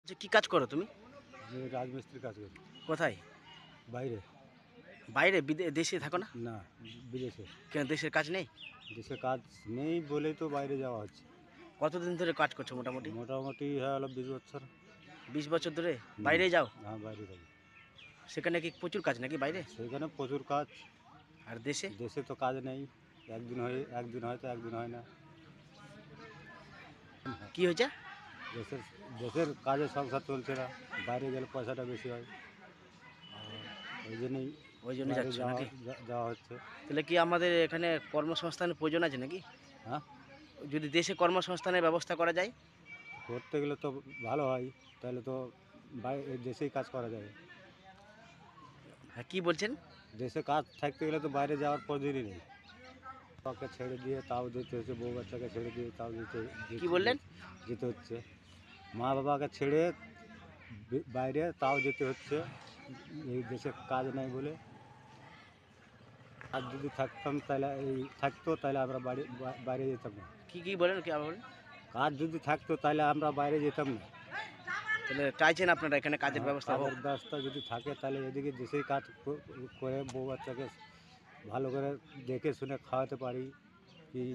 যে কি কাজ করো তুমি? যে রাজমিস্ত্রির কাজ করি। কোথায়? বাইরে। বাইরে দেশে থাকো না? না, বিদেশে। কেন দেশের কাজ নেই? দেশে কাজ নেই বলেই তো বাইরে যাওয়া হচ্ছে। কতদিন ধরে কাজ করছো মোটামুটি? মোটামুটি হয়ে গেল 20 বছর। 20 বছর ধরে হুম। বাইরেই যাও? হ্যাঁ, বাইরে থাকি। সেখানে কি প্রচুর কাজ নাকি বাইরে? সেখানে প্রচুর কাজ। আর দেশে? দেশে তো কাজ নেই। একদিন হয় তো একদিন হয় না। কি হয়েছে? দেশের দেশের কাজে সংসার চলছে না। বাইরে গেলে পয়সাটা বেশি হয়। ওই জন্যই ওই জন্য বাইরে যাচ্ছ যাওয়া নাকি? যাওয়া হচ্ছে। তাহলে কি আমাদের এখানে কর্মসংস্থানের প্রয়োজন আছে নাকি? হ্যাঁ? যদি দেশে কর্মসংস্থানের ব্যবস্থা করা যায়? করতে গেলে তো ভালো হয়। তাহলে তো দেশেই কাজ করা যাবে। হ্যাঁ, কি বলছেন? দেশে কাজ থাকতে গেলে তো বাইরে যাওয়ার প্রয়োজনই নেই। বাবাকে ছেড়ে দিয়ে তাও যেতে হচ্ছে, বউ বাচ্চাকে ছেড়ে দিয়ে তাও কি বললেন? যেতে হচ্ছে। মা বাবাকে ছেড়ে বাইরে তাও যেতে হচ্ছে। এই দেশে কাজ নাই বলে। আর যদি থাকতাম তাহলে থাকতো তাহলে আমরা বাইরে যেতাম না। কি বলেন? কি আবার বলেন? কাজ যদি থাকতো তাহলে আমরা বাইরে যেতাম না। তাহলে চাইছেন আপনারা এখানে কাজের ব্যবস্থা হোক? কাজের ব্যবস্থা যদি থাকে তাহলে এদিকে দেশেই কাজ করে বউ বাচ্চাকে ভালো করে দেখে শুনে খাওয়াতে পারি।